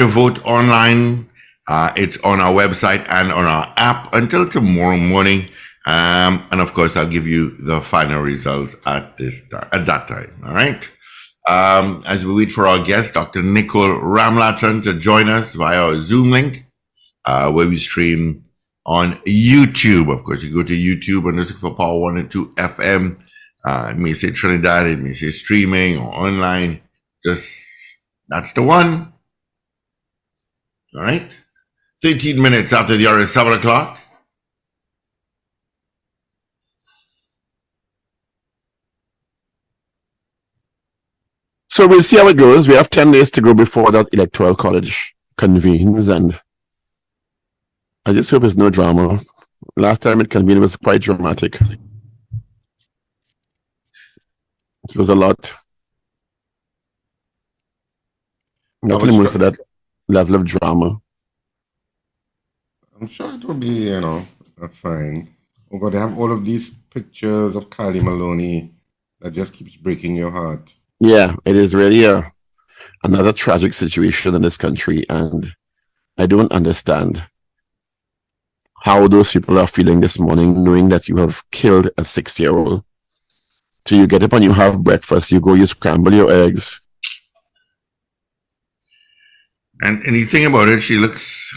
to vote online. It's on our website and on our app until tomorrow morning. And of course, I'll give you the final results at that time. All right. As we wait for our guest, Dr. Nicole Ramlachan, to join us via our Zoom link, where we stream on YouTube. Of course, you go to YouTube and look for Power 102 FM. It may say Trinidad, it may say streaming or online. That's the one. All right. 13 minutes after the hour is 7 o'clock. So we'll see how it goes. We have 10 days to go before that electoral college convenes, and I just hope there's no drama. Last time it convened was quite dramatic. It was a lot. Nothing more for that level of drama. I'm sure it will be, fine. Oh God, they have all of these pictures of Kylie Maloney that just keeps breaking your heart. Yeah, it is really another tragic situation in this country, and I don't understand how those people are feeling this morning, knowing that you have killed a 6-year-old. So you get up and you have breakfast, you go, you scramble your eggs. And you think about it, she looks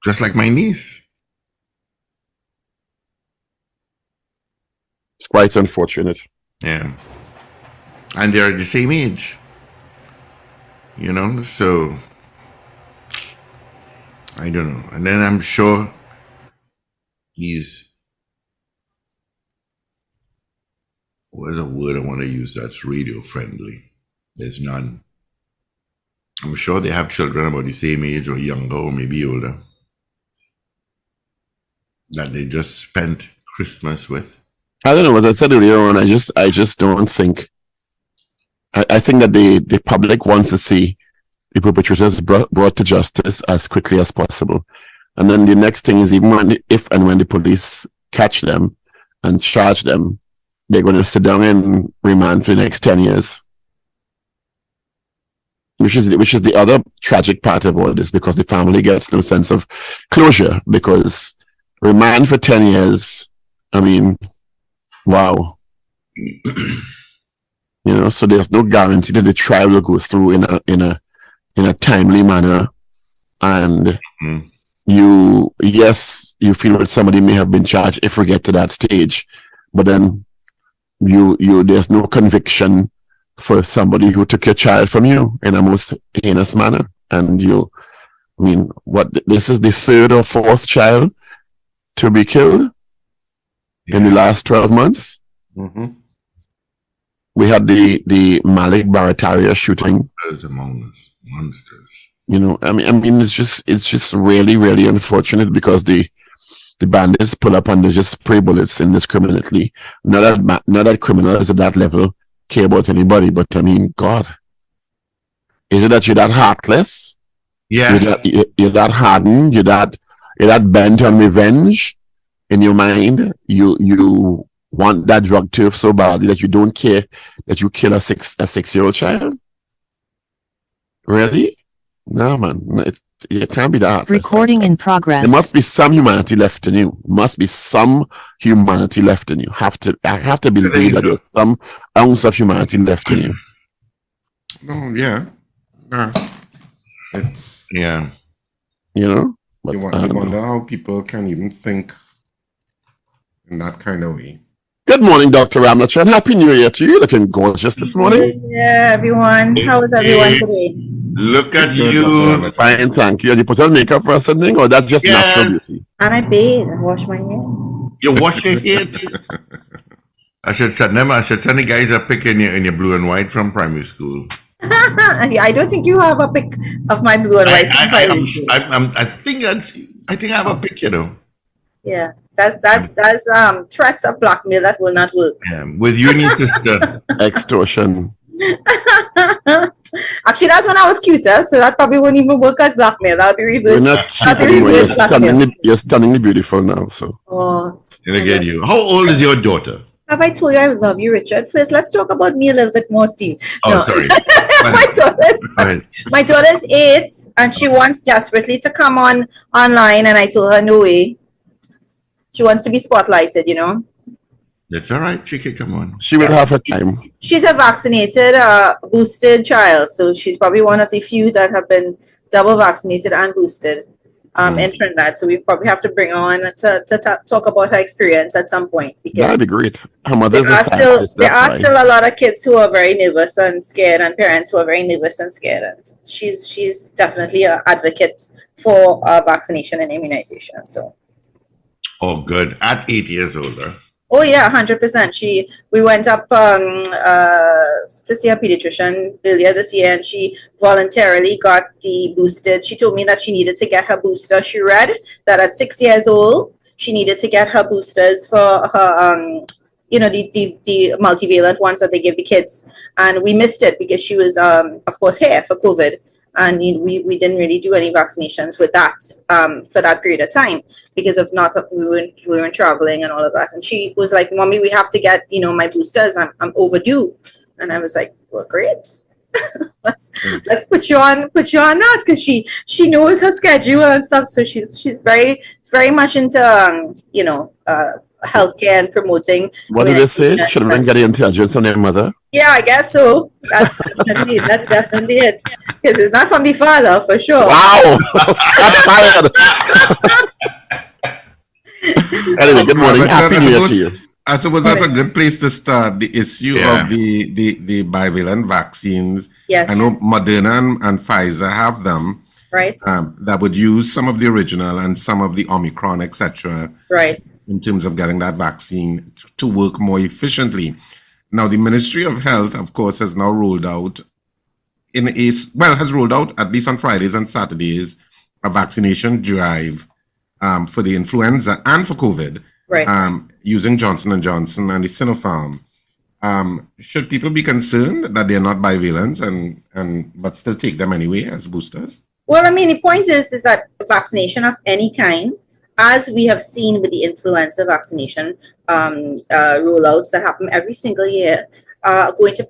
just like my niece. It's quite unfortunate. Yeah. And they're the same age. So I don't know. And then I'm sure what's a word I want to use that's radio friendly? There's none. I'm sure they have children about the same age or younger or maybe older that they just spent Christmas with. I don't know, as I said earlier on, I just don't think. I think that the public wants to see the perpetrators brought to justice as quickly as possible. And then the next thing is, even if and when the police catch them and charge them, they're going to sit down and remand for the next 10 years. Which is the other tragic part of all this, because the family gets no sense of closure, because remand for 10 years, I mean, wow. So there's no guarantee that the trial will go through in a timely manner. And you feel that somebody may have been charged if we get to that stage, but then there's no conviction for somebody who took your child from you in a most heinous manner. And this is the third or fourth child to be killed in the last 12 months. Mm-hmm. We had the Malik Barataria shooting. Monsters among us. Monsters. It's just really, really unfortunate, because the bandits pull up and they just spray bullets indiscriminately. Not that criminals at that level care about anybody, but God, is it that you're that heartless? Yes. You're that hardened. You're that bent on revenge in your mind. You want that drug turf so badly that you don't care that you kill a 6-year-old child? Really? No, man. It can't be that. Recording in progress. There must be some humanity left in you. Must be some humanity left in you. I have to believe that there's some ounce of humanity left in you. No, yeah. It's yeah. But, you wonder how people can even think in that kind of way. Good morning, Dr. Ramlachan. Happy New Year to you. Looking gorgeous this morning. Yeah, everyone. How is everyone today? Look at you. Fine, thank you. Did you put on makeup for something, or that's just natural beauty? And I bathe and wash my hair. You wash your hair too? I should send the guys a pic in your blue and white from primary school. I don't think you have a pic of my blue and white from primary school. I think I have a pic, Yeah. That's threats of blackmail that will not work. Yeah, with you and your sister. Extortion. Actually, that's when I was cuter, so that probably wouldn't even work as blackmail. That would be reverse. You're not cute anymore. You're stunningly beautiful now. So. Oh. And again, you. How old is your daughter? Have I told you I love you, Richard? First, let's talk about me a little bit more, Steve. Oh, No. sorry. my daughter's Go ahead. my daughter's 8, and she wants desperately to come online, and I told her no way. She wants to be spotlighted, you know. That's all right. She can come on. She will have her time. She's a vaccinated, boosted child, so she's probably one of the few that have been double vaccinated and boosted in Trinidad. So we probably have to bring her on to talk about her experience at some point, because That'd be great. Her mother's there a are still scientist. there That's are why. still a lot of kids who are very nervous and scared, and parents who are very nervous and scared. And she's definitely an advocate for vaccination and immunization. So. Oh, good. At 8 years old, huh? Oh yeah, 100%. We went up to see a pediatrician earlier this year, and she voluntarily got the boosted. She told me that she needed to get her booster. She read that at 6 years old, she needed to get her boosters for her the multivalent ones that they give the kids, and we missed it because she was of course here for COVID. And we didn't really do any vaccinations with that for that period of time because of we weren't traveling and all of that. And she was like, "Mommy, we have to get my boosters. I'm overdue." And I was like, "Well, great. let's put you on that," because she knows her schedule and stuff. So she's very very much into healthcare and promoting. What did they say? Children get the intelligence on their mother. Yeah, I guess so. That's definitely it. Because it's not from the father, for sure. Wow, that's fired. Anyway, good morning. Happy New Year to you. I suppose that's a good place to start the issue of the bivalent vaccines. Yes. I know Moderna and Pfizer have them. Right. That would use some of the original and some of the Omicron, etc. Right. In terms of getting that vaccine to work more efficiently. Now, the Ministry of Health, of course, has now rolled out has rolled out at least on Fridays and Saturdays a vaccination drive for the influenza and for COVID, right. Using Johnson & Johnson and the Sinopharm. Should people be concerned that they're not bivalents but still take them anyway as boosters? Well, I mean, the point is that vaccination of any kind, as we have seen with the influenza vaccination rollouts that happen every single year, are going to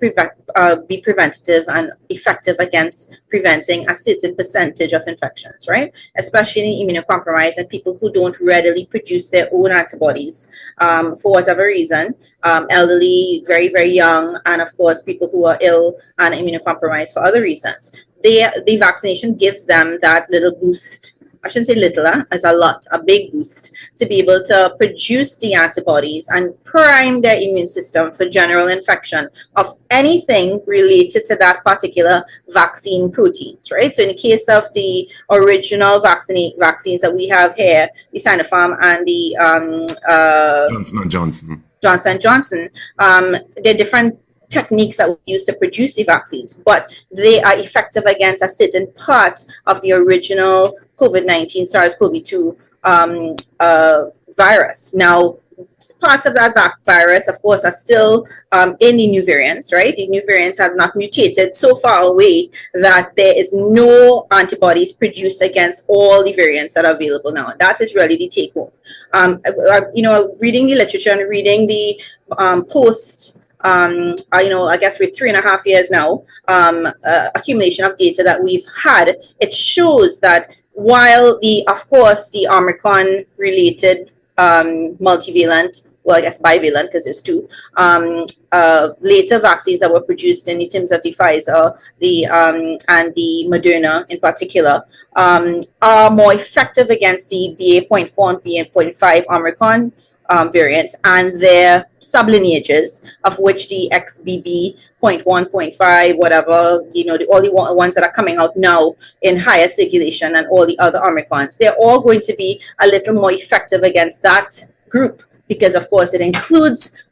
be preventative and effective against preventing a certain percentage of infections, right? Especially in immunocompromised and people who don't readily produce their own antibodies for whatever reason, elderly, very, very young, and of course, people who are ill and immunocompromised for other reasons. The vaccination gives them that little boost. I shouldn't say little, it's a big boost to be able to produce the antibodies and prime their immune system for general infection of anything related to that particular vaccine proteins, right? So in the case of the original vaccines that we have here, the Sinopharm and the Johnson & Johnson, they're different techniques that we use to produce the vaccines, but they are effective against a certain part of the original COVID-19 SARS-CoV-2 virus. Now, parts of that virus, of course, are still in the new variants, right? The new variants have not mutated so far away that there is no antibodies produced against all the variants that are available now. That is really the take home. Reading the literature and reading the I guess with 3.5 years now, accumulation of data that we've had, it shows that while the Omicron related multivalent, well, I guess bivalent because there's two, later vaccines that were produced in terms of the Pfizer, and the Moderna in particular, are more effective against the BA.4 and BA.5 Omicron variants and their sublineages, of which the XBB.1, 0.5, whatever, all the ones that are coming out now in higher circulation and all the other Omicrons, they're all going to be a little more effective against that group because, of course, it includes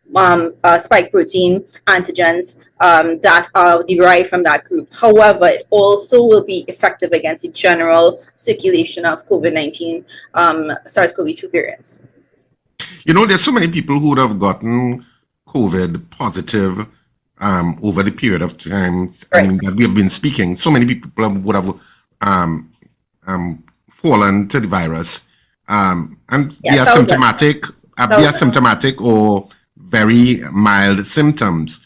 spike protein antigens that are derived from that group. However, it also will be effective against the general circulation of COVID-19 SARS-CoV-2 variants. There's so many people who would have gotten COVID positive over the period of time that we have been speaking. So many people would have fallen to the virus, and they are symptomatic. They are symptomatic or very mild symptoms.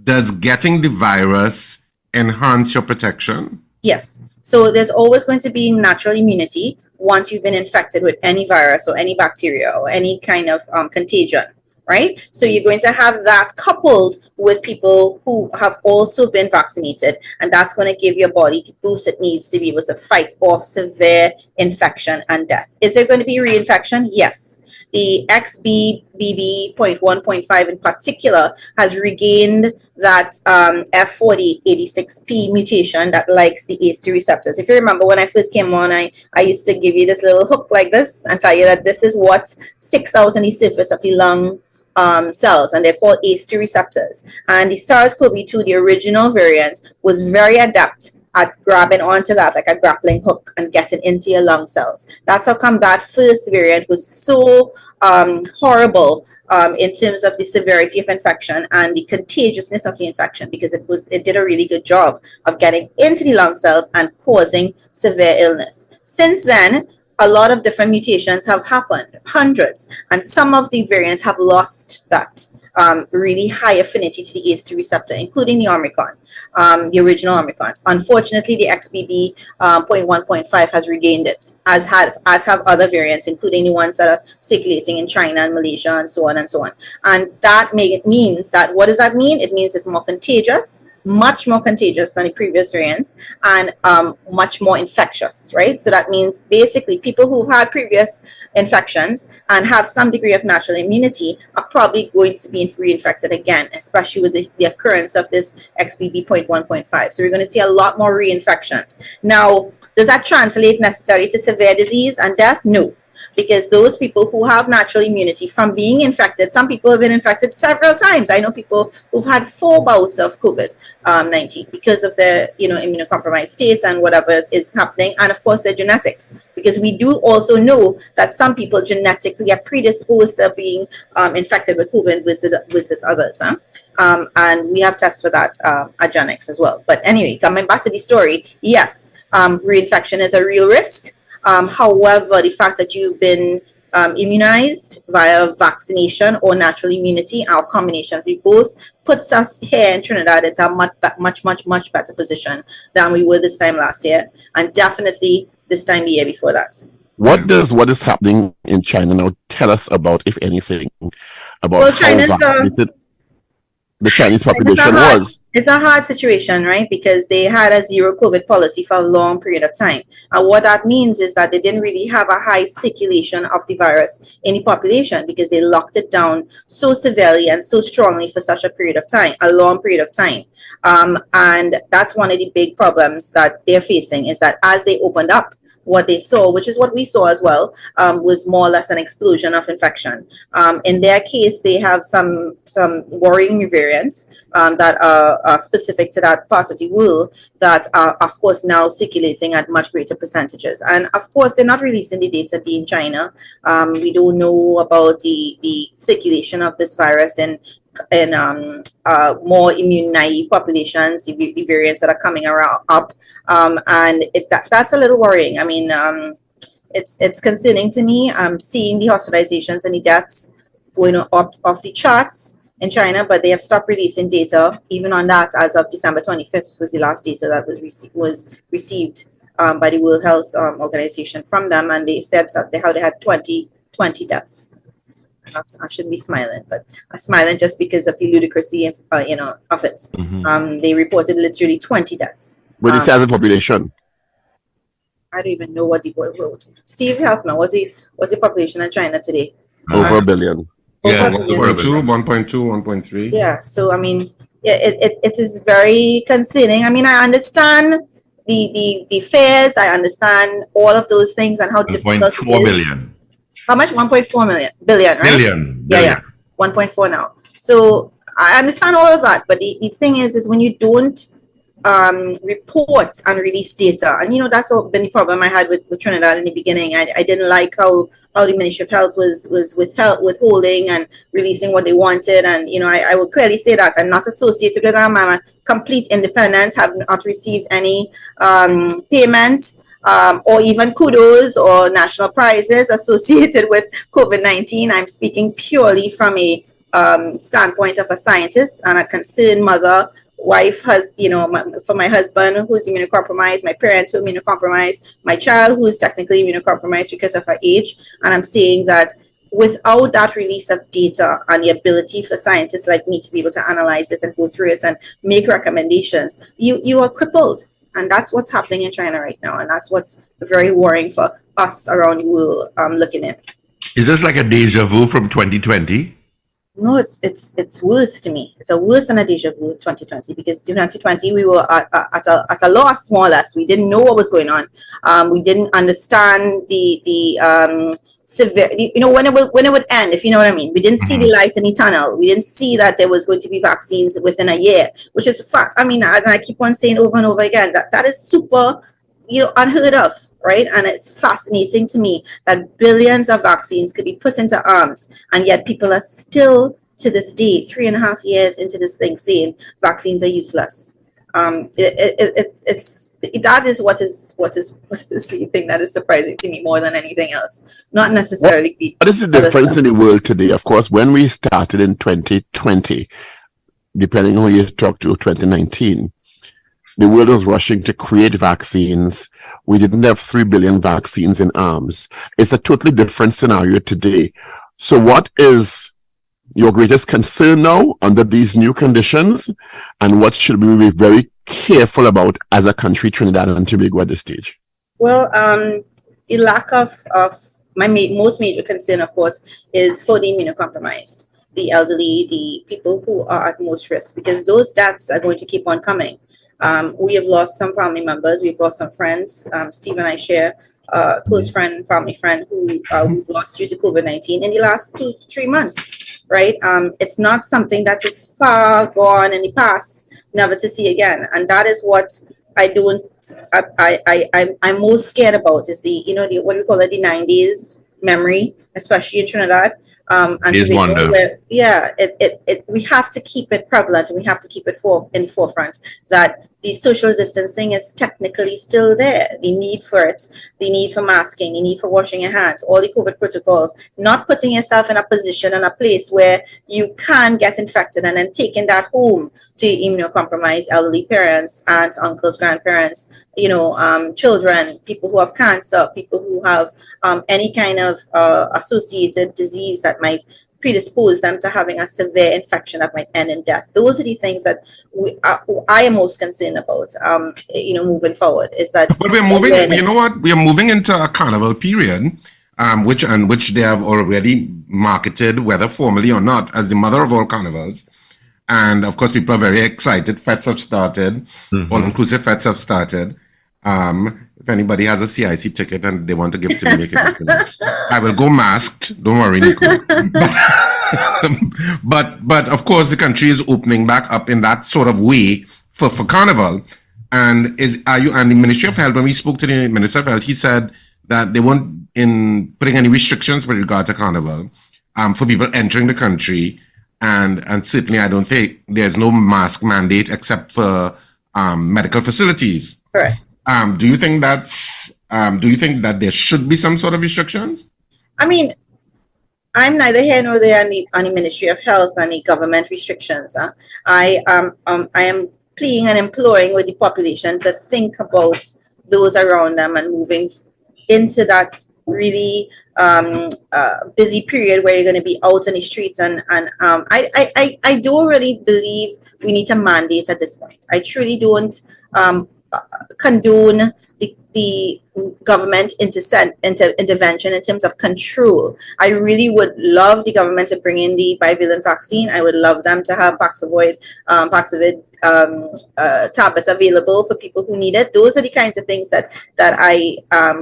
Does getting the virus enhance your protection? Yes. So there's always going to be natural immunity once you've been infected with any virus or any bacteria or any kind of contagion, right? So you're going to have that coupled with people who have also been vaccinated, and that's going to give your body the boost it needs to be able to fight off severe infection and death. Is there going to be reinfection? Yes. The XBB.1.5 in particular has regained that F4086P mutation that likes the ACE2 receptors. If you remember when I first came on, I used to give you this little hook like this and tell you that this is what sticks out on the surface of the lung cells, and they're called ACE2 receptors. And the SARS-CoV-2, the original variant, was very adept at grabbing onto that like a grappling hook and getting into your lung cells. That's how come that first variant was so horrible in terms of the severity of infection and the contagiousness of the infection, because it did a really good job of getting into the lung cells and causing severe illness. Since then, a lot of different mutations have happened, hundreds, and some of the variants have lost that really high affinity to the ACE2 receptor, including the Omicron, the original Omicrons. Unfortunately, the XBB.1.5 has regained it, as have other variants, including the ones that are circulating in China and Malaysia and so on and so on. And that means that, what does that mean? It means it's more contagious, much more contagious than the previous variants, and much more infectious, right? So that means basically people who've had previous infections and have some degree of natural immunity are probably going to be reinfected again, especially with the occurrence of this XBB.1.5. So we're going to see a lot more reinfections. Now, does that translate necessarily to severe disease and death? No. Because those people who have natural immunity from being infected, some people have been infected several times. I know people who've had 4 bouts of COVID-19 because of their, immunocompromised states and whatever is happening, and of course their genetics. Because we do also know that some people genetically are predisposed to being infected with COVID versus others. And we have tests for that at Geneticist as well. But anyway, coming back to the story, yes, reinfection is a real risk. However, the fact that you've been immunized via vaccination or natural immunity, our combination of the both, puts us here in Trinidad into a much better position than we were this time last year, and definitely this time the year before that. What does what is happening in China now tell us about, if anything, about how vaccinated the Chinese population was? It's a hard situation, right? Because they had a zero COVID policy for a long period of time. And what that means is that they didn't really have a high circulation of the virus in the population, because they locked it down so severely and so strongly for such a period of time, a long period of time. And that's one of the big problems that they're facing, is that as they opened up, what they saw, which is what we saw as well, was more or less an explosion of infection. In their case, they have some worrying variants that are specific to that part of the world that are, of course, now circulating at much greater percentages. And of course, they're not releasing the data being China. We don't know about the circulation of this virus in more immune naive populations, the variants that are coming up, and that's a little worrying. I mean, it's concerning to me. I'm seeing the hospitalizations and the deaths going up off the charts in China, but they have stopped releasing data even on that. As of December 25th was the last data that was received by the World Health Organization from them, and they said how they had 20 deaths. I shouldn't be smiling, but I'm smiling just because of the ludicrousy of it. Mm-hmm. They reported literally 20 deaths. But this as a population, I don't even know what the world. Steve, help me. What's the population in China today? Over a billion. Yeah, 1.2, 1.3. Yeah. So I mean, it is very concerning. I mean, I understand the fears. I understand all of those things and how difficult it is. 4 billion. How much? 1.4 billion, right? Billion. Yeah. 1.4 now. So I understand all of that, but the thing is when you don't report and release data, and that's been the problem I had with Trinidad in the beginning. I didn't like how the Ministry of Health was withholding and releasing what they wanted, and I will clearly say that I'm not associated with them. I'm a complete independent, have not received any payments. Or even kudos or national prizes associated with COVID-19. I'm speaking purely from a standpoint of a scientist and a concerned mother, wife, has, for my husband who's immunocompromised, my parents who are immunocompromised, my child who is technically immunocompromised because of her age. And I'm saying that without that release of data and the ability for scientists like me to be able to analyze it and go through it and make recommendations, you are crippled. And that's what's happening in China right now. And that's what's very worrying for us around the world looking in. Is this like a deja vu from 2020? No, it's worse to me. It's a worse than a deja vu 2020, because 2020 we were at a loss, more or less. We didn't know what was going on. We didn't understand the severe, when it would end, if you know what I mean. We didn't see the light in the tunnel. We didn't see that there was going to be vaccines within a year, which is fact. I mean, as I keep on saying over and over again, that is super, unheard of, right? And it's fascinating to me that billions of vaccines could be put into arms, and yet people are still, to this day, 3.5 years into this thing, saying vaccines are useless. That is what is the thing that is surprising to me more than anything else. Not necessarily. What is the difference in the world today? Of course, when we started in 2020, depending on who you talk to, 2019, the world was rushing to create vaccines. We didn't have 3 billion vaccines in arms. It's a totally different scenario today. So what is your greatest concern now under these new conditions, and what should we be very careful about as a country, Trinidad and Tobago, at this stage? Well, the lack of my most major concern, of course, is for the immunocompromised, the elderly, the people who are at most risk, because those deaths are going to keep on coming. We have lost some family members. We've lost some friends. Steve and I share a close friend, family friend who we've lost due to COVID-19 in the last 2-3 months, right? It's not something that is far gone in the past, never to see again. And that is what I'm most scared about, is the what we call it, the 90s memory, especially in Trinidad. And Tobago, we have to keep it prevalent, and we have to keep it in the forefront that the social distancing is technically still there. The need for it, the need for masking, the need for washing your hands, all the COVID protocols, not putting yourself in a position and a place where you can get infected and then taking that home to immunocompromised elderly parents, aunts, uncles, grandparents, children, people who have cancer, people who have any kind of associated disease that might predispose them to having a severe infection that might end in death. Those are the things that I am most concerned about, moving forward, is that. But we're moving, you know what? We are moving into a carnival period, which they have already marketed, whether formally or not, as the mother of all carnivals. And of course, people are very excited. Fetes have started. All-inclusive fetes have started. If anybody has a CIC ticket and they want to give it to me, they can give it to me. I will go masked. Don't worry, Nicole. But of course, the country is opening back up in that sort of way for Carnival. And the Ministry of Health, when we spoke to the Minister of Health, he said that they weren't putting any restrictions with regard to Carnival for people entering the country. And certainly, I don't think there's no mask mandate except for medical facilities. Correct. Do you think that there should be some sort of restrictions? I mean, I'm neither here nor there on the Ministry of Health and the government restrictions. I am pleading and imploring with the population to think about those around them and moving into that really busy period where you're going to be out in the streets. And I don't really believe we need to mandate at this point. I truly don't condone the government intervention in terms of control. I really would love the government to bring in the bivalent vaccine. I would love them to have Paxlovid tablets available for people who need it. Those are the kinds of things that I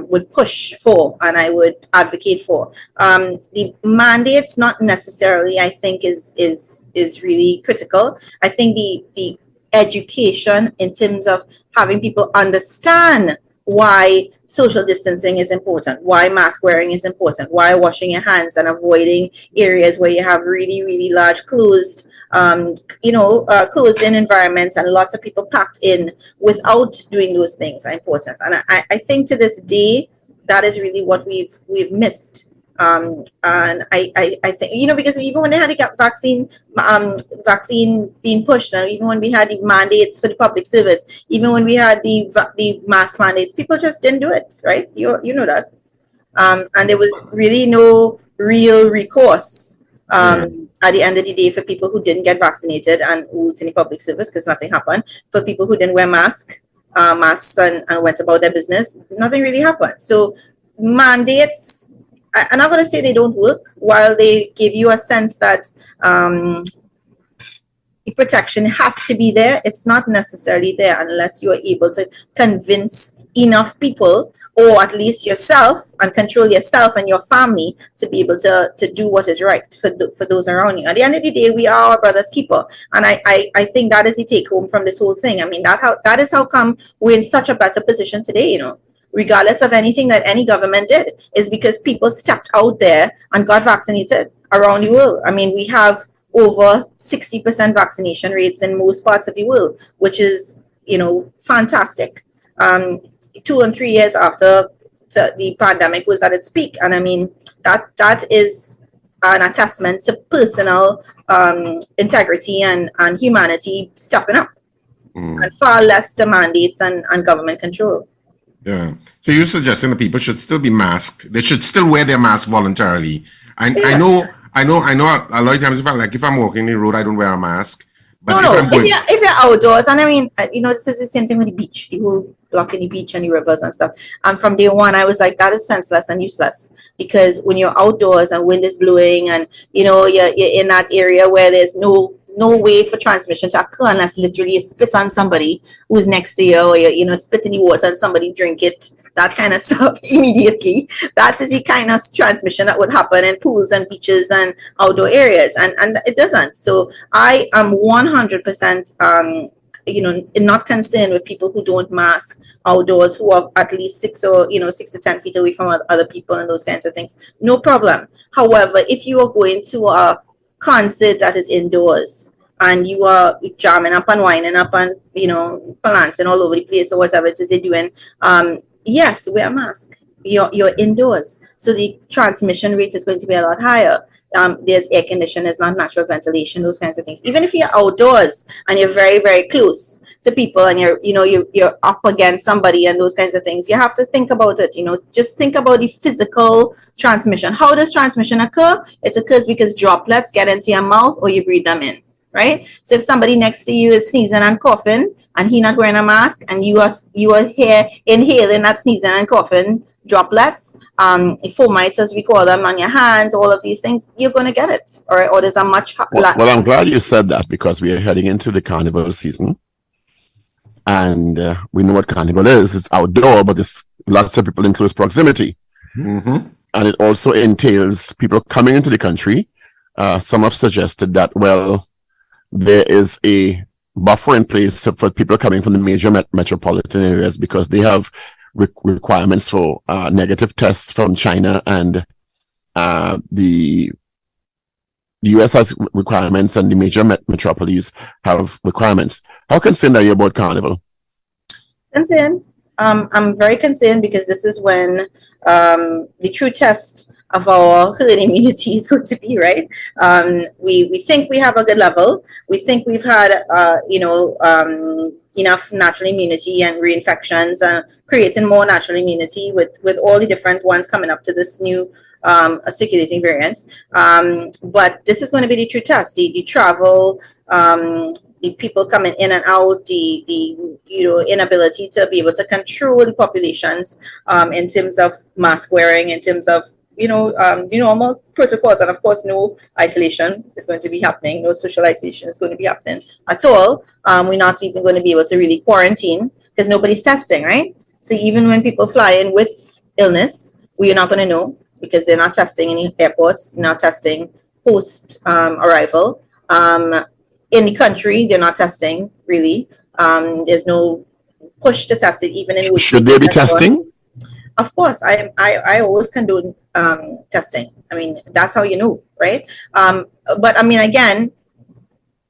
would push for and I would advocate for. The mandates not necessarily, I think, is really critical. I think the education in terms of having people understand why social distancing is important, why mask wearing is important, why washing your hands and avoiding areas where you have really, really large closed in environments and lots of people packed in without doing those things are important. And I think to this day, that is really what we've missed. And I think, because even when they had the vaccine being pushed, and even when we had the mandates for the public service, even when we had the mask mandates, people just didn't do it, right? You know that. And there was really no real recourse at the end of the day for people who didn't get vaccinated and who was in the public service, because nothing happened. For people who didn't wear masks and went about their business, nothing really happened. So mandates, I'm not going to say they don't work, while they give you a sense that the protection has to be there. It's not necessarily there unless you are able to convince enough people, or at least yourself, and control yourself and your family to be able to do what is right for those around you. At the end of the day, we are our brother's keeper. And I think that is the take home from this whole thing. I mean, that is how come we're in such a better position today, regardless of anything that any government did, is because people stepped out there and got vaccinated around the world. I mean, we have over 60% vaccination rates in most parts of the world, which is, fantastic. 2 and 3 years after the pandemic was at its peak. And I mean, that is an attestment to personal integrity and humanity stepping up, and far less to mandates and government control. Yeah. So you're suggesting that people should still be masked. They should still wear their mask voluntarily. I know a lot of times if I'm walking the road, I don't wear a mask. But if you're outdoors, and I mean, this is the same thing with the beach, the whole blocking the beach and the rivers and stuff. And from day one, I was like, that is senseless and useless, because when you're outdoors and wind is blowing, and you're in that area where there's no way for transmission to occur unless literally you spit on somebody who's next to you, or you spit in the water and somebody drink it, that kind of stuff immediately. That is the kind of transmission that would happen in pools and beaches and outdoor areas, and it doesn't. So I am 100% not concerned with people who don't mask outdoors, who are at least 6 to 10 feet away from other people and those kinds of things. No problem. However, if you are going to a concert that is indoors and you are jamming up and winding up and balancing all over the place or whatever it is you're doing, yes, wear a mask. You're indoors, so the transmission rate is going to be a lot higher. There's air conditioning, there's not natural ventilation, those kinds of things. Even if you're outdoors and you're very, very close to people, and you're up against somebody and those kinds of things, you have to think about it. Just think about the physical transmission. How does transmission occur? It occurs because droplets get into your mouth or you breathe them in. Right? So if somebody next to you is sneezing and coughing and he not wearing a mask, and you are here inhaling that sneezing and coughing droplets, fomites as we call them, on your hands, all of these things, you're going to get it. All right? Or there's a much well, I'm glad you said that, because we are heading into the Carnival season, and we know what Carnival is. It's outdoor, but there's lots of people in close proximity. Mm-hmm. And it also entails people coming into the country. Some have suggested that, there is a buffer in place for people coming from the major metropolitan areas, because they have requirements for negative tests from China, and the US has requirements, and the major metropolises have requirements. How concerned are you about Carnival? Concerned. I'm very concerned, because this is when the true test of our herd immunity is going to be, right? We think we have a good level. We think we've had, enough natural immunity and reinfections, creating more natural immunity with all the different ones coming up to this new circulating variant. But this is going to be the true test. The travel, the people coming in and out, the inability to be able to control the populations in terms of mask wearing, in terms of normal protocols, and of course no isolation is going to be happening, no socialization is going to be happening at all. We're not even going to be able to really quarantine, because nobody's testing, right? So even when people fly in with illness, we're not going to know, because they're not testing in the airports, they're not testing post arrival. In the country, they're not testing really. There's no push to test it, even in. Should they be testing? Of course, I always condone testing. I mean, that's how you know, right? But I mean, again,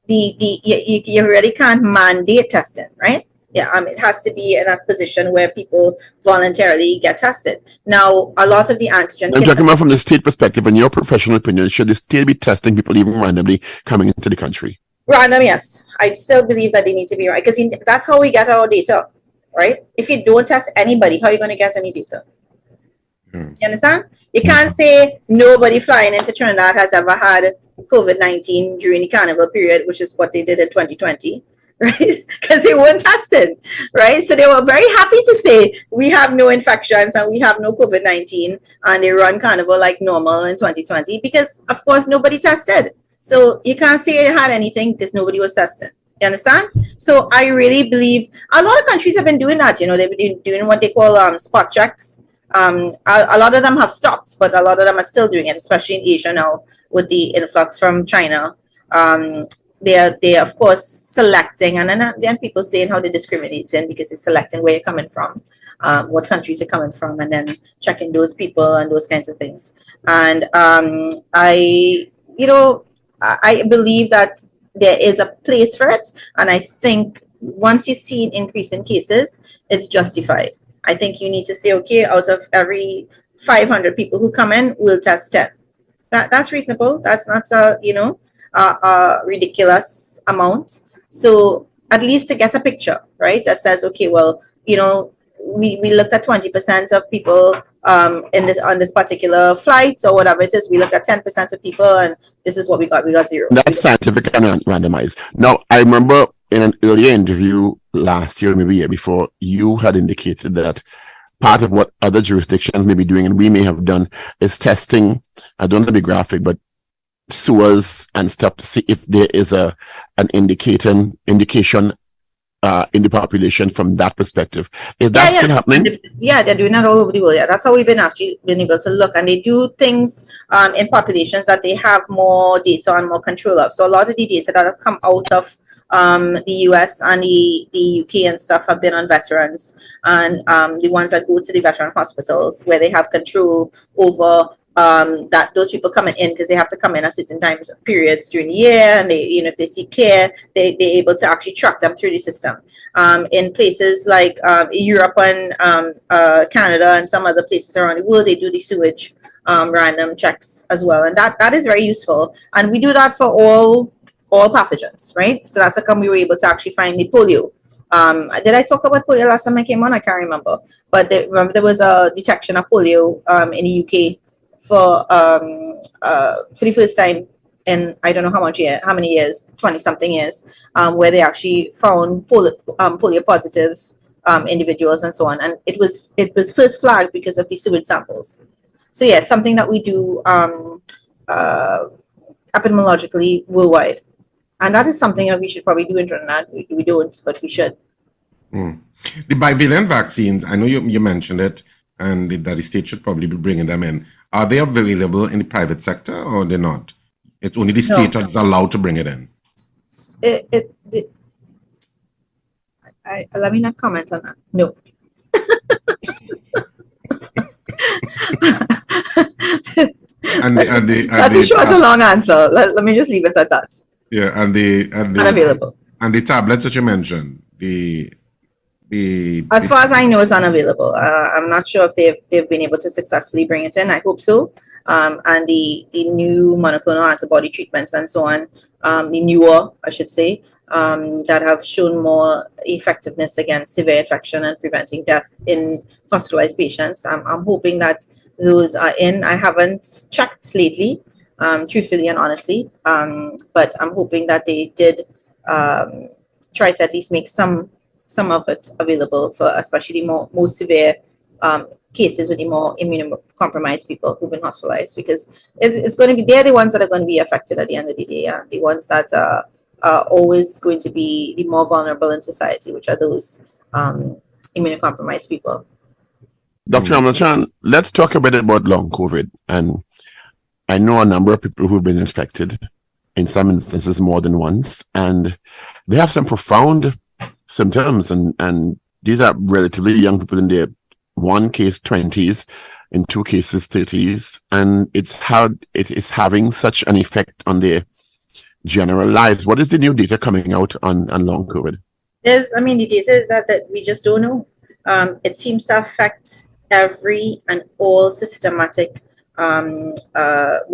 you really can't mandate testing, right? Yeah, it has to be in a position where people voluntarily get tested. Now, a lot of the antigen I'm kits. talking about from the state perspective. In your professional opinion, should the state be testing people even randomly coming into the country? Random, yes. I still believe that they need to be right because that's how we get our data, right? If you don't test anybody, how are you going to get any data? You understand? You can't say nobody flying into Trinidad has ever had COVID-19 during the Carnival period, which is what they did in 2020, right? Because they weren't tested, right? So they were very happy to say we have no infections and we have no COVID-19, and they run Carnival like normal in 2020 because, of course, nobody tested. So you can't say they had anything because nobody was tested. You understand? So I really believe a lot of countries have been doing that. You know, they've been doing what they call spot checks. A lot of them have stopped, but a lot of them are still doing it, especially in Asia now with the influx from China. They're of course selecting, and then people saying how they're discriminating because they're selecting where you're coming from, what countries you're coming from, and then checking those people and those kinds of things. And I believe that there is a place for it, and I think once you see an increase in cases, it's justified. I think you need to say, okay, out of every 500 people who come in, we'll test 10. That's reasonable. That's not a ridiculous amount. So at least to get a picture, right? That says, okay, well, we looked at 20% of people on this particular flight or whatever it is. We looked at 10% of people, and this is what we got. We got 0. That's scientific and randomized. Now, I remember in an earlier interview last year, maybe a year before, you had indicated that part of what other jurisdictions may be doing, and we may have done, is testing, I don't want to be graphic, but sewers and stuff to see if there is an indication in the population from that perspective. Is that still happening? Yeah, they're doing that all over the world. Yeah, that's how we've been able to look, and they do things in populations that they have more data and more control of. So a lot of the data that have come out of the US and the UK and stuff have been on veterans, and the ones that go to the veteran hospitals where they have control over that those people coming in, because they have to come in at certain times periods during the year, and they, if they seek care, they're able to actually track them through the system. In places like Europe and Canada and some other places around the world, they do the sewage random checks as well, and that is very useful. And we do that for all pathogens, right? So that's how come we were able to actually find the polio. Did I talk about polio last time I came on? I can't remember, but remember there was a detection of polio in the UK for the first time in I don't know how many years, 20-something years, where they actually found polio positive individuals and so on, and it was first flagged because of the sewage samples. So yeah, it's something that we do epidemiologically worldwide, and that is something that we should probably do in Trinidad. We don't, but we should. The bivalent vaccines, I know you mentioned it, and that the state should probably be bringing them in. Are they available in the private sector, or they're not? It's only the state that's allowed to bring it in. Let me not comment on that. No. That's a short and long answer. Let me just leave it at that. Yeah, and unavailable. And the tablets that you mentioned, as far as I know, it's unavailable. I'm not sure if they've been able to successfully bring it in. I hope so. And the new monoclonal antibody treatments and so on, the newer, I should say, that have shown more effectiveness against severe infection and preventing death in hospitalized patients. I'm hoping that those are in. I haven't checked lately, truthfully and honestly, but I'm hoping that they did try to at least make some of it available for especially more severe cases with the more immunocompromised people who've been hospitalized, because it's going to be, they're the ones that are going to be affected at the end of the day. Yeah? The ones that are always going to be the more vulnerable in society, which are those immunocompromised people. Dr. Ramlachan, let's talk a bit about long COVID. And I know a number of people who've been infected, in some instances more than once, and they have some profound symptoms, and these are relatively young people in their one case 20s, in two cases 30s, and it is having such an effect on their general lives. What is the new data coming out on long COVID? The data is that we just don't know. It seems to affect every and all systematic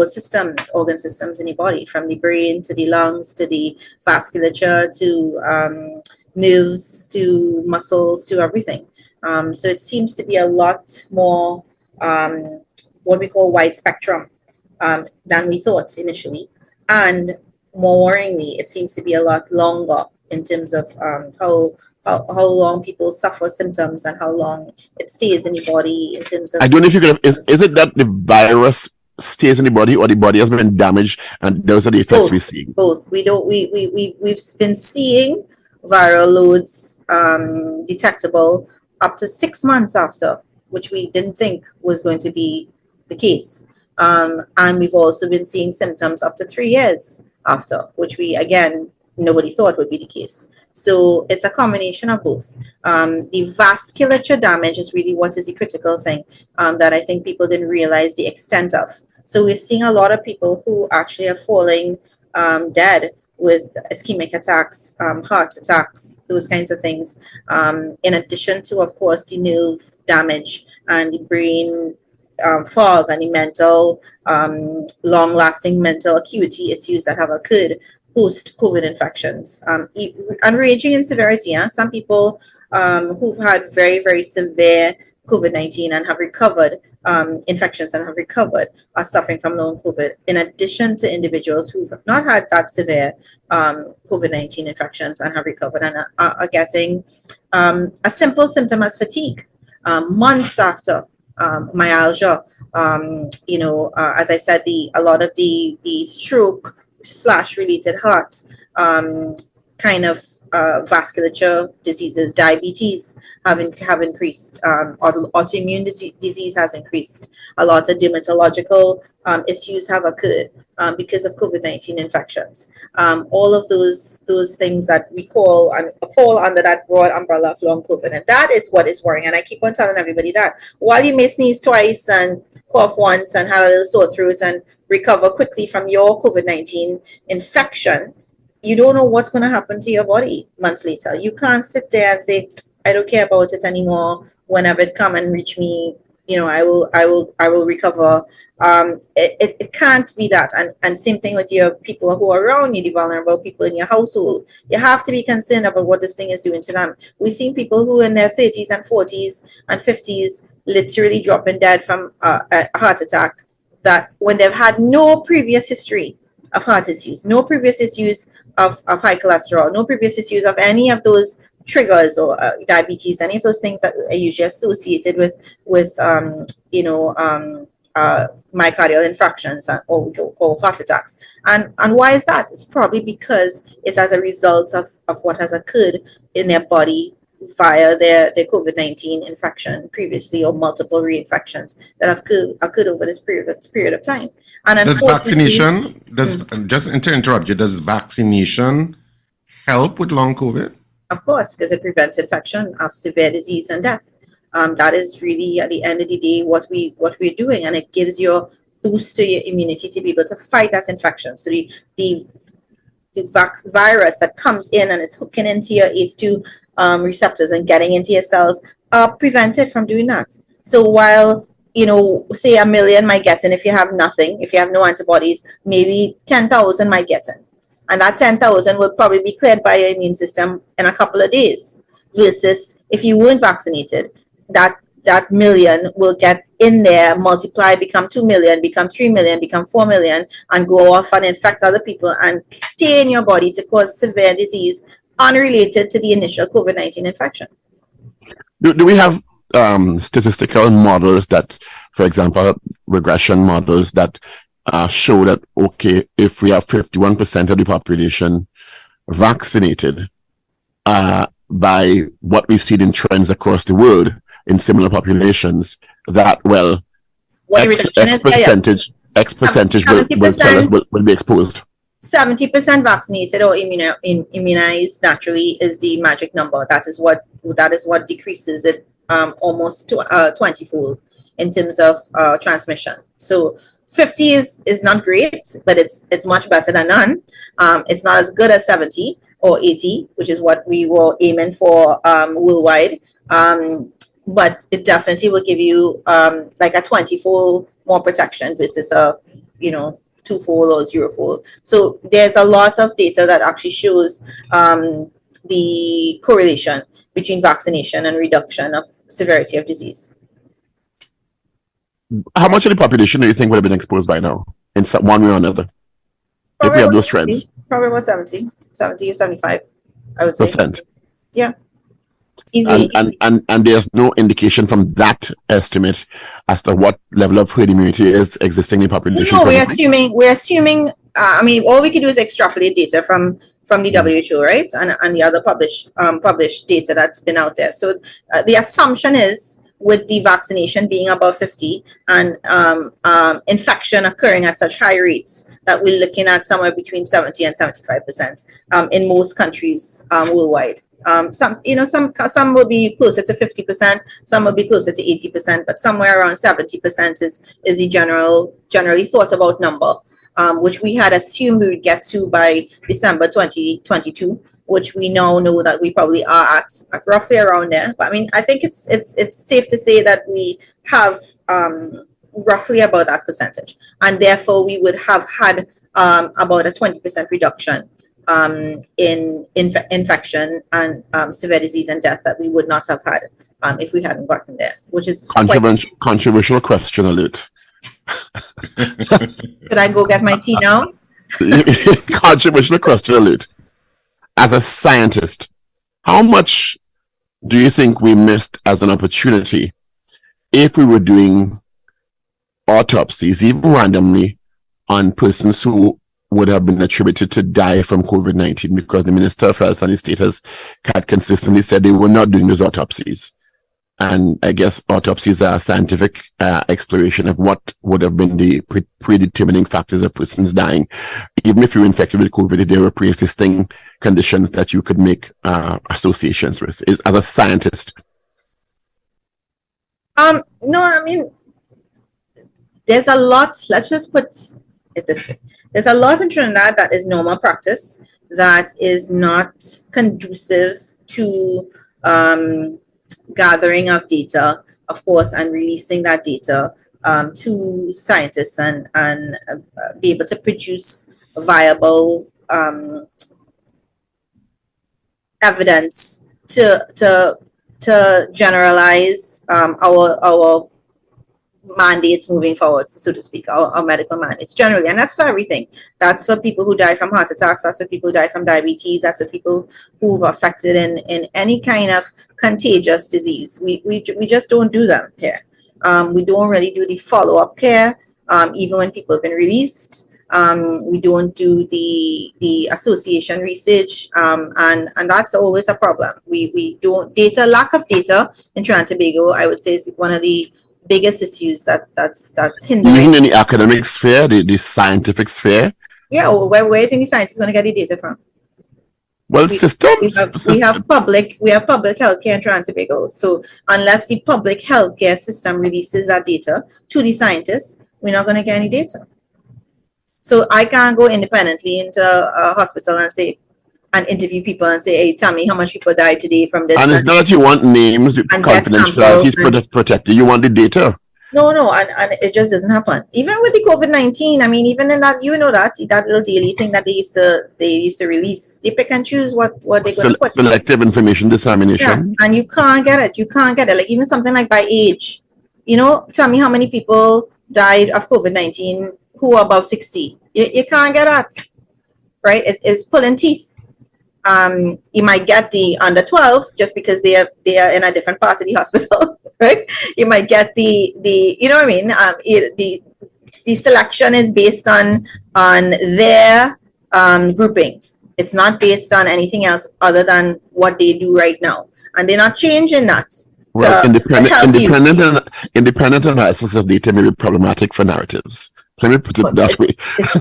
systems, organ systems in the body, from the brain to the lungs to the vasculature to nerves to muscles to everything. So it seems to be a lot more what we call wide spectrum than we thought initially. And more worryingly, it seems to be a lot longer in terms of how long people suffer symptoms and how long it stays in the body in terms of. I don't know if you could. Is it that the virus stays in the body, or the body has been damaged, and those are the effects we see? Both. We've been seeing viral loads detectable up to 6 months after, which we didn't think was going to be the case. And we've also been seeing symptoms up to 3 years after, which nobody thought would be the case. So it's a combination of both. The vasculature damage is really what is the critical thing that I think people didn't realize the extent of. So we're seeing a lot of people who actually are falling dead with ischemic attacks, heart attacks, those kinds of things. In addition to, of course, the nerve damage and the brain fog and the mental, long-lasting mental acuity issues that have occurred post-COVID infections, and ranging in severity. Some people who've had very, very severe COVID-19 and have recovered infections and have recovered are suffering from long COVID, in addition to individuals who've not had that severe COVID-19 infections and have recovered and are getting a simple symptom as fatigue months after myalgia. As I said, a lot of the stroke / related heart kind of vasculature diseases, diabetes have increased, autoimmune disease has increased, a lot of dermatological issues have occurred because of COVID-19 infections. All of those things that we call and fall under that broad umbrella of long COVID, and that is what is worrying. And I keep on telling everybody that while you may sneeze twice and cough once and have a little sore throat and recover quickly from your COVID-19 infection, you don't know what's going to happen to your body months later. You can't sit there and say, I don't care about it anymore. Whenever it come and reach me, I will recover. It can't be that. And same thing with your people who are around you, the vulnerable people in your household. You have to be concerned about what this thing is doing to them. We've seen people who in their 30s and 40s and 50s literally dropping dead from a heart attack, that when they've had no previous history of heart issues, no previous issues of high cholesterol, no previous issues of any of those triggers or diabetes, any of those things that are usually associated with myocardial infarctions or heart attacks. And why is that? It's probably because it's as a result of what has occurred in their body via their COVID-19 infection previously, or multiple reinfections that have occurred over this period of time. And does vaccination, just to interrupt you, does vaccination help with long COVID? Of course, because it prevents infection of severe disease and death. That is really, at the end of the day, what we're doing, and it gives you a boost to your immunity to be able to fight that infection. So the virus that comes in and is hooking into your ACE2 receptors and getting into your cells are prevented from doing that. So while, say 1 million might get in if you have nothing, if you have no antibodies, maybe 10,000 might get in. And that 10,000 will probably be cleared by your immune system in a couple of days. Versus if you weren't vaccinated, that million will get in there, multiply, become 2 million, become 3 million, become 4 million, and go off and infect other people and stay in your body to cause severe disease unrelated to the initial COVID-19 infection. Do we have statistical models that, for example, regression models that show that, okay, if we have 51% of the population vaccinated, by what we've seen in trends across the world in similar populations, that X percentage will be exposed. 70% vaccinated or immunized naturally is the magic number. That is what decreases it almost 20-fold in terms of transmission. So 50 is not great, but it's much better than none. It's not as good as 70, or 80, which is what we were aiming for worldwide. But it definitely will give you like a 20-fold more protection versus a, 2-fold or 0-fold. So there's a lot of data that actually shows the correlation between vaccination and reduction of severity of disease. How much of the population do you think would have been exposed by now in one way or another? If we have those trends. Probably about 70 or 75, I would say. Percent. Yeah. Easy. And there's no indication from that estimate as to what level of herd immunity is existing in the population. No, we're assuming. All we can do is extrapolate data from the WHO, right, and the other published data that's been out there. So the assumption is, with the vaccination being above 50 and infection occurring at such high rates, that we're looking at somewhere between 70 and 75% in most countries worldwide. Some will be closer to 50%, some will be closer to 80%, but somewhere around 70% is the generally thought about number, which we had assumed we would get to by December 2022, which we now know that we probably are at roughly around there. But I think it's safe to say that we have roughly about that percentage, and therefore we would have had about a 20% reduction in infection and severe disease and death that we would not have had if we hadn't gotten there, which is controversial question alert. Could I go get my tea now? Controversial question alert. As a scientist, how much do you think we missed as an opportunity if we were doing autopsies, even randomly, on persons who would have been attributed to die from COVID-19, because the Minister of Health and the state had consistently said they were not doing those autopsies. And I guess autopsies are a scientific exploration of what would have been the predetermining factors of persons dying. Even if you were infected with COVID, there were pre-existing conditions that you could make associations with as a scientist. No, there's a lot. Let's just put it this way. There's a lot in Trinidad that is normal practice that is not conducive to gathering of data, of course, and releasing that data to scientists and be able to produce viable evidence to generalize our mandates moving forward, so to speak, our medical mandates generally. And that's for everything. That's for people who die from heart attacks, that's for people who die from diabetes, that's for people who've affected in any kind of contagious disease. We just don't do them here. We don't really do the follow-up care, even when people have been released. We don't do the association research, and that's always a problem. We don't lack of data in Trinidad and Tobago, I would say, is one of the biggest issues that's hindering. Even in the academic sphere, the scientific sphere? Yeah, where do you think the scientists going to get the data from? Well, systems. We have public healthcare in Trinidad and Tobago. So unless the public healthcare system releases that data to the scientists, we're not going to get any data. So I can't go independently into a hospital and interview people and say, hey, tell me how much people died today from this. And it's not that you want names, confidentiality is protected. You want the data. No, and it just doesn't happen. Even with the COVID-19, even in that, that little daily thing that they used to release, they pick and choose what they're going to put. Selective information dissemination. Yeah, and you can't get it. Like even something like by age. Tell me how many people died of COVID-19 who are above 60. You can't get that. Right? It's pulling teeth. You might get the under 12 just because they are in a different part of the hospital, right? You might get the the selection is based on their grouping. It's not based on anything else other than what they do right now, and they're not changing that. Well, independent analysis of data may be problematic for narratives. Let me put it that way.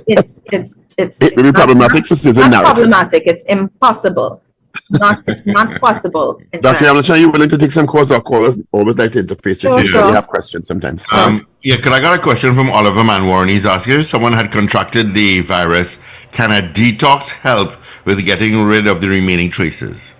It may be problematic for certain narratives. Problematic. It's impossible. It's not possible. Dr. Ramlachan, are you willing to take some calls? Our callers always like to interface with you. Sure. We have questions sometimes. Because I got a question from Oliver Manwarren. He's asking if someone had contracted the virus, can a detox help with getting rid of the remaining traces?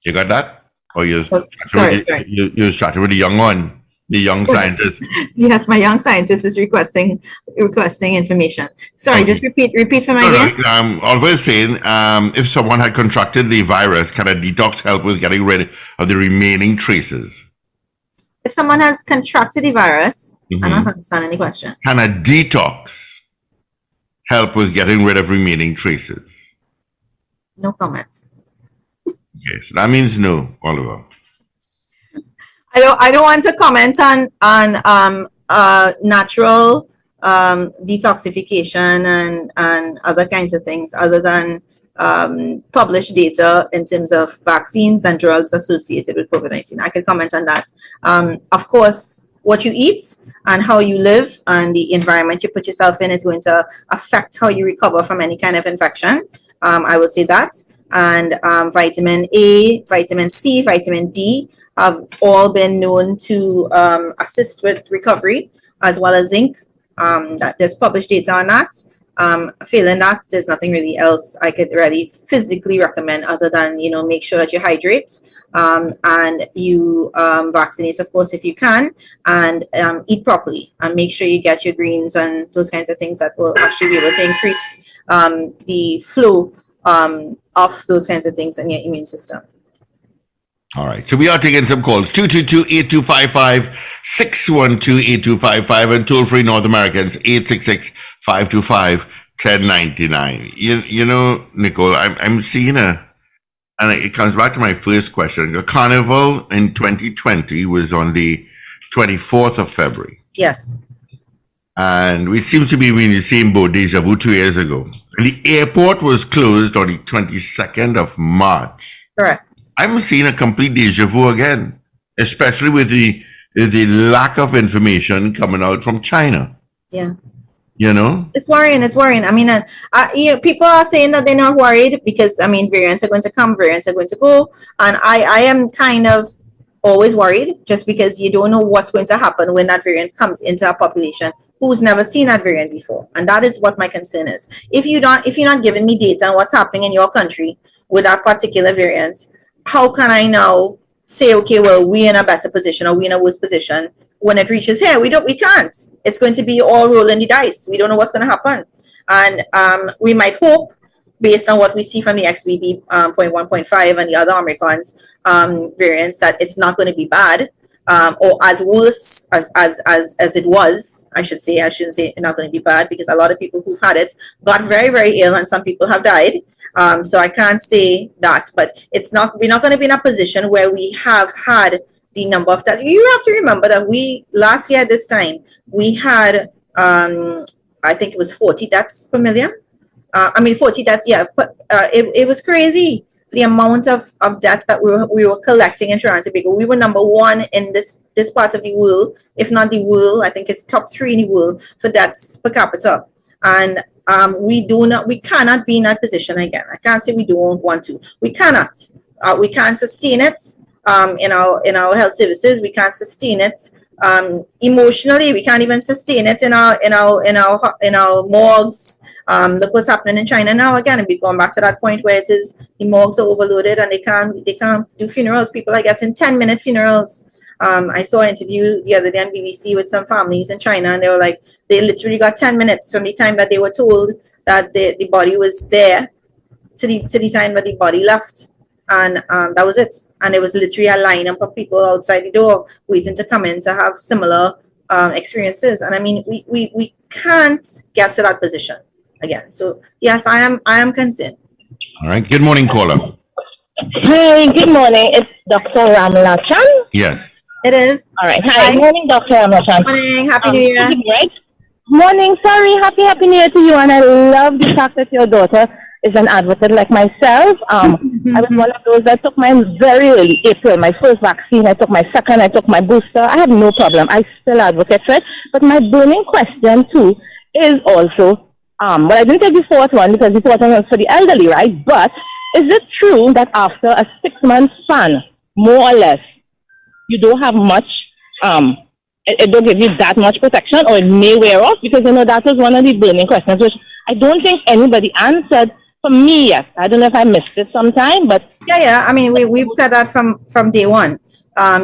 You got that? Or you're Sorry. you're starting with the young one, the young scientist. Yes, my young scientist is requesting information. Sorry, Okay. just repeat for me again. Oliver is saying, if someone had contracted the virus, can a detox help with getting rid of the remaining traces? If someone has contracted the virus, I don't understand any question. Can a detox help with getting rid of remaining traces? No comment. Okay, so that means no, Oliver. I don't want to comment on natural detoxification and other kinds of things other than published data in terms of vaccines and drugs associated with COVID-19. I can comment on that. Of course, what you eat and how you live and the environment you put yourself in is going to affect how you recover from any kind of infection. I will say that. And vitamin A, vitamin C, vitamin D have all been known to assist with recovery, as well as zinc. That there's published data on that. Failing that, there's nothing really else I could really physically recommend other than, make sure that you hydrate and you vaccinate, of course, if you can, and eat properly and make sure you get your greens and those kinds of things that will actually be able to increase the flow of those kinds of things in your immune system. All right. So we are taking some calls. 222-8255, 612-8255, and toll-free North Americans, 866-525-1099. You know, Nicole, I'm seeing and it comes back to my first question. The Carnival in 2020 was on the 24th of February. Yes. And it seems to be in the same boat, deja vu 2 years ago. And the airport was closed on the 22nd of March. Correct. I'm seeing a complete deja vu again, especially with the lack of information coming out from China. Yeah. It's worrying. I mean, people are saying that they're not worried because, variants are going to come, variants are going to go. And I am kind of always worried just because you don't know what's going to happen when that variant comes into a population who's never seen that variant before. And that is what my concern is. If you're not giving me data on what's happening in your country with that particular variant, how can I now say, okay, well, we're in a better position or we're in a worse position when it reaches here? We can't. It's going to be all rolling the dice. We don't know what's going to happen. And we might hope, based on what we see from the XBB 0.1.5 and the other Omicrons variants, that it's not going to be bad or as worse as it was. I shouldn't say it's not going to be bad because a lot of people who've had it got very, very ill and some people have died. So I can't say that, but we're not going to be in a position where we have had the number of tests. You have to remember that last year at this time, we had, I think it was 40 deaths per million. 40 deaths, yeah, but it was crazy. The amount of deaths that we were collecting in Trinidad and Tobago. We were number one in this part of the world, if not the world. I think it's top 3 in the world for deaths per capita. And we cannot be in that position again. I can't say we don't want to. We cannot. We can't sustain it in our health services. We can't sustain it emotionally. We can't even sustain it in our morgues. Look what's happening in China now. Again, and we're going back to that point where the morgues are overloaded and they can't do funerals. People are getting 10-minute funerals. I saw an interview the other day on BBC with some families in China, and they were like, they literally got 10 minutes from the time that they were told that the body was there to the time that the body left. And that was it. And there was literally a lineup of people outside the door waiting to come in to have similar experiences. And we can't get to that position again. So yes, I am concerned. All right. Good morning, caller. Hi, good morning. It's Dr. Ramlachan. Yes. It is. All right. Hi. Morning, Dr. Ramlachan. Morning. Happy New Year. Right? Morning. Sorry. Happy New Year to you. And I love the fact that your daughter is an advocate like myself. I was one of those that took mine very early April. My first vaccine, I took my second, I took my booster. I had no problem. I still advocate for it. But my burning question too is also, well, I didn't take the fourth one because the fourth one was for the elderly, right? But is it true that after a 6-month span, more or less, you don't have much, it don't give you that much protection, or it may wear off? Because that was one of the burning questions which I don't think anybody answered for me yet. I don't know if I missed it sometime, but Yeah. I mean, we've said that from day one.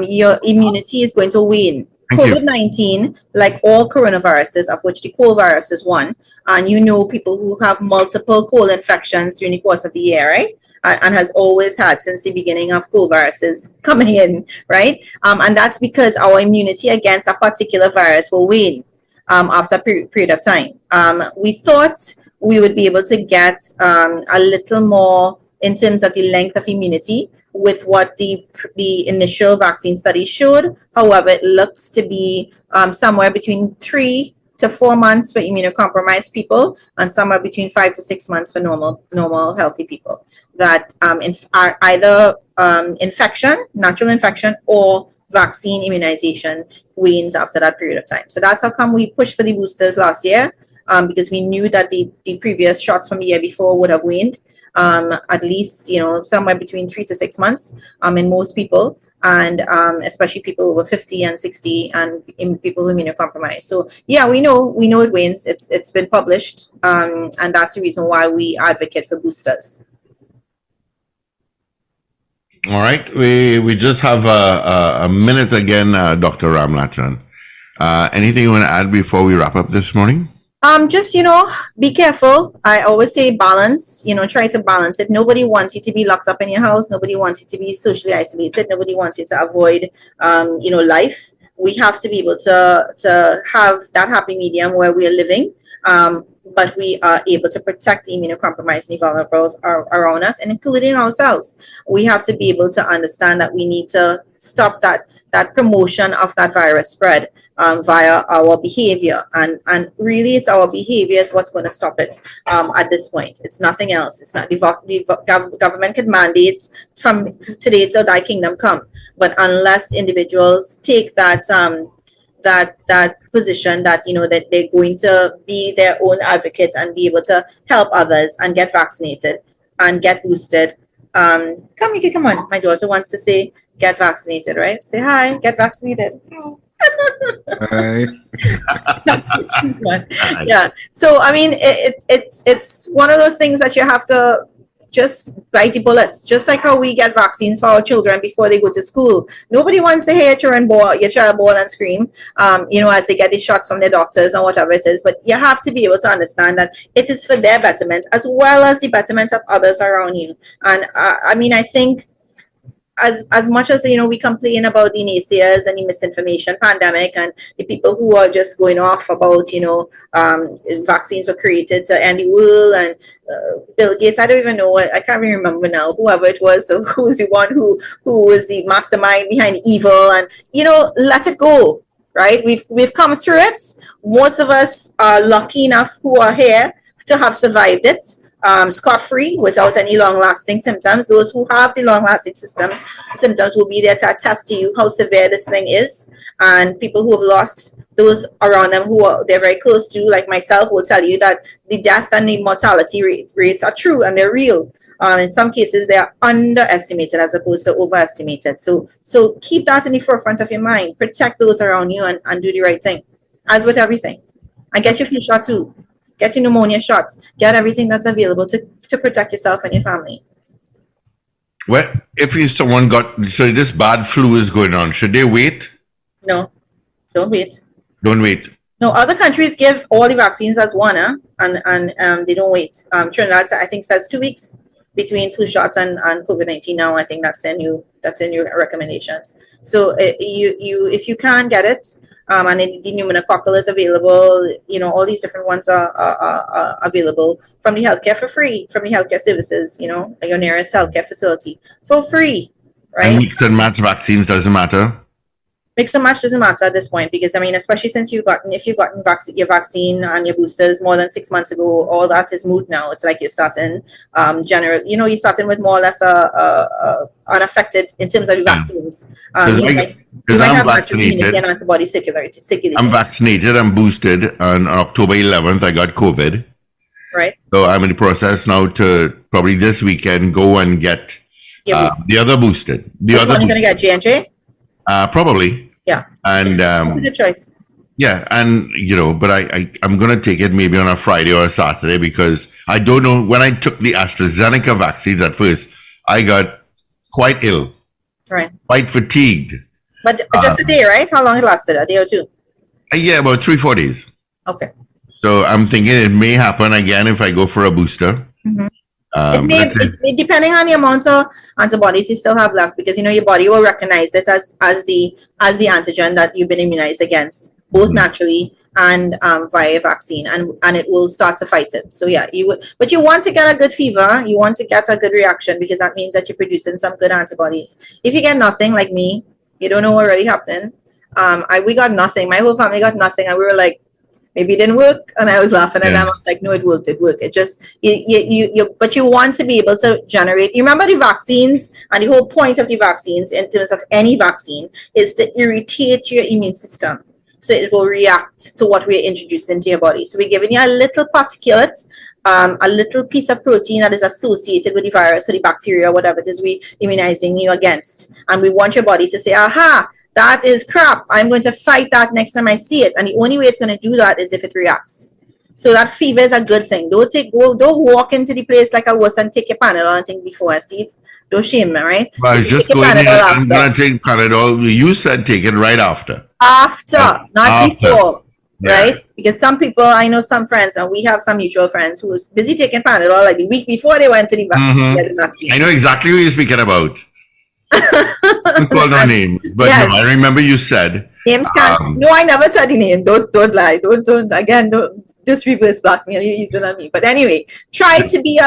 Your immunity is going to wane. Thank you. COVID-19, like all coronaviruses, of which the cold virus is one, and you know people who have multiple cold infections during the course of the year, right? And has always had since the beginning of cold viruses coming in, right? And that's because our immunity against a particular virus will wane after a period of time. We thought we would be able to get a little more in terms of the length of immunity with what the initial vaccine study showed. However, it looks to be somewhere between 3 to 4 months for immunocompromised people and somewhere between 5 to 6 months for normal healthy people. That are either infection, natural infection, or vaccine immunization wanes after that period of time. So that's how come we pushed for the boosters last year, because we knew that the previous shots from the year before would have waned. At least, somewhere between 3 to 6 months in most people, and especially people over 50 and 60 and in people who are immunocompromised. So yeah, we know it wanes. It's been published, and that's the reason why we advocate for boosters. All right, we just have a minute again, Dr. Ramlachan. Anything you want to add before we wrap up this morning? Just, be careful. I always say balance, try to balance it. Nobody wants you to be locked up in your house. Nobody wants you to be socially isolated. Nobody wants you to avoid, life. We have to be able to have that happy medium where we are living, but we are able to protect the immunocompromised and the vulnerables around us, and including ourselves. We have to be able to understand that we need to stop that promotion of that virus spread via our behavior, and really it's our behavior is what's going to stop it at this point. It's nothing else. It's not the government can mandate from today till thy kingdom come, but unless individuals take that position that that they're going to be their own advocates and be able to help others and get vaccinated and get boosted. Come on. My daughter wants to say get vaccinated, right? Say hi, get vaccinated. Hi. That's what she's doing. Yeah. So I mean, it's one of those things that you have to just bite the bullets, just like how we get vaccines for our children before they go to school. Nobody wants to hear your child bawl and scream, as they get these shots from their doctors and whatever it is. But you have to be able to understand that it is for their betterment as well as the betterment of others around you. And I think as much as we complain about the naysayers and the misinformation pandemic and the people who are just going off about vaccines were created to end the world, and Bill Gates, I don't even know I can't even remember now, whoever it was, who was the one who was the mastermind behind evil, and let it go. Right, we've come through it. Most of us are lucky enough who are here to have survived it scot-free without any long-lasting symptoms. Those who have the long-lasting symptoms will be there to attest to you how severe this thing is, and people who have lost those around them they're very close to, like myself, will tell you that the death and the mortality rates are true and they're real. In some cases, they are underestimated as opposed to overestimated. So keep that in the forefront of your mind. Protect those around you and do the right thing, as with everything. And get your flu shot too. Get your pneumonia shots. Get everything that's available to protect yourself and your family. Well, if someone so this bad flu is going on, should they wait? No, don't wait. Don't wait. No, other countries give all the vaccines as one, and they don't wait. Trinidad, I think, says 2 weeks between flu shots and COVID-19 now. I think that's in your recommendations. So if you can get it, and the pneumococcal is available, all these different ones are available from the healthcare for free, from the healthcare services, your nearest healthcare facility for free, right? And mix and match vaccines doesn't matter. Mix and match doesn't matter at this point, because especially since if you've gotten your vaccine and your boosters more than 6 months ago, all that is moot now. It's like you're starting you're starting with more or less unaffected in terms of the vaccines. You might have vaccinated and antibody circulating. I'm vaccinated. I'm boosted. On October 11th, I got COVID. Right. So I'm in the process now to probably this weekend go and get the other boosted. Which one are you going to get, J&J? Probably. Yeah. And that's a good choice. Yeah, and but I'm gonna take it maybe on a Friday or a Saturday because I don't know. When I took the AstraZeneca vaccines at first, I got quite ill, Right. quite fatigued. But just a day, right? How long it lasted? A day or two? Yeah, about 3-4 days. Okay. So I'm thinking it may happen again if I go for a booster. Mhm. That's It depending on the amount of antibodies you still have left, because your body will recognize it as the antigen that you've been immunized against, both naturally and via vaccine, and it will start to fight it. So yeah, but you want to get a good fever, you want to get a good reaction, because that means that you're producing some good antibodies. If you get nothing, like me, you don't know what really happened. We got nothing. My whole family got nothing, and we were like, maybe it didn't work, and I was laughing at them. I was like, no, it worked. It just but you want to be able to generate. You remember the vaccines, and the whole point of the vaccines, in terms of any vaccine, is to irritate your immune system, so it will react to what we're introducing to your body. So we're giving you a little particulate, a little piece of protein that is associated with the virus or the bacteria, whatever it is we're immunizing you against, and we want your body to say, aha, that is crap. I'm going to fight that next time I see it. And the only way it's going to do that is if it reacts. So that fever is a good thing. Don't walk into the place like I was and take your Panadol and think before, Steve. Don't shame me, right? Well, I was just going in. I'm going to take Panadol. You said take it right after. Not before. Right? Because some people, I know some friends, and we have some mutual friends who was busy taking Panadol like the week before they went to the vaccine. I know exactly what you're speaking about. I called no name, but no, I remember you said names can't. No, I never said the name. Don't lie. Don't again. Don't just reverse blackmail. You're using on me. But anyway, try to be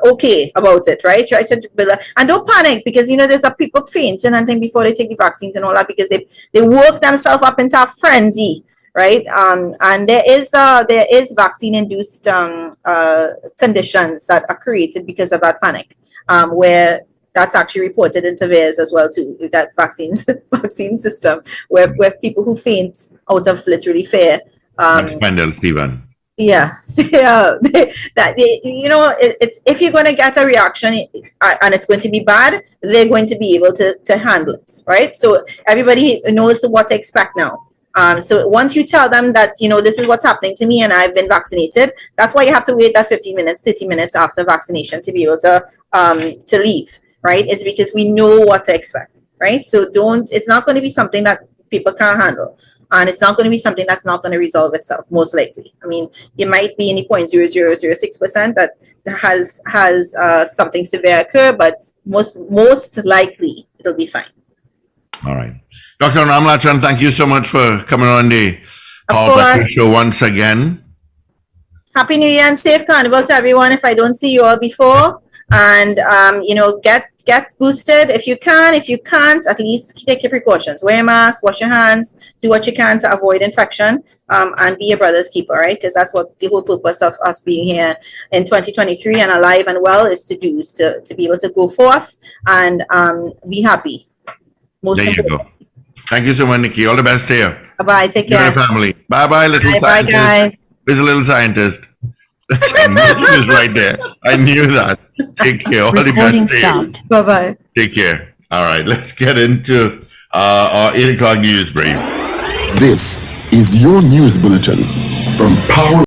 okay about it, right? Try to build and don't panic, because there's a people fainting and things before they take the vaccines and all that, because they work themselves up into a frenzy. Right, and there is vaccine-induced conditions that are created because of that panic, where that's actually reported in surveys as well too. That vaccine system where people who faint out of literally fear. Wendell, Stephen. Yeah, it's if you're going to get a reaction and it's going to be bad, they're going to be able to handle it, right? So everybody knows what to expect now. So once you tell them that, this is what's happening to me and I've been vaccinated, that's why you have to wait that 15 minutes, 30 minutes after vaccination to be able to leave, right? It's because we know what to expect, right? So it's not going to be something that people can't handle. And it's not going to be something that's not going to resolve itself, most likely. I mean, it might be in the 0.0006% that has something severe occur, but most likely it'll be fine. All right. Dr. Ramlachan, thank you so much for coming on the Power Breakfast Show once again. Happy New Year and safe Carnival to everyone if I don't see you all before. And, get boosted if you can. If you can't, at least take your precautions. Wear a mask, wash your hands, do what you can to avoid infection, and be your brother's keeper, right? Because that's what the whole purpose of us being here in 2023 and alive and well is to do, is to be able to go forth and be happy. There you go. Thank you so much, Nikki. All the best to you. Bye-bye. Take care. Your family. Bye-bye, little scientist. Bye, guys. There's a little scientist. I knew he was right there. I knew that. Take care. All the best to you. Bye-bye. Take care. All right, let's get into our 8 o'clock news brief. This is your news bulletin from Power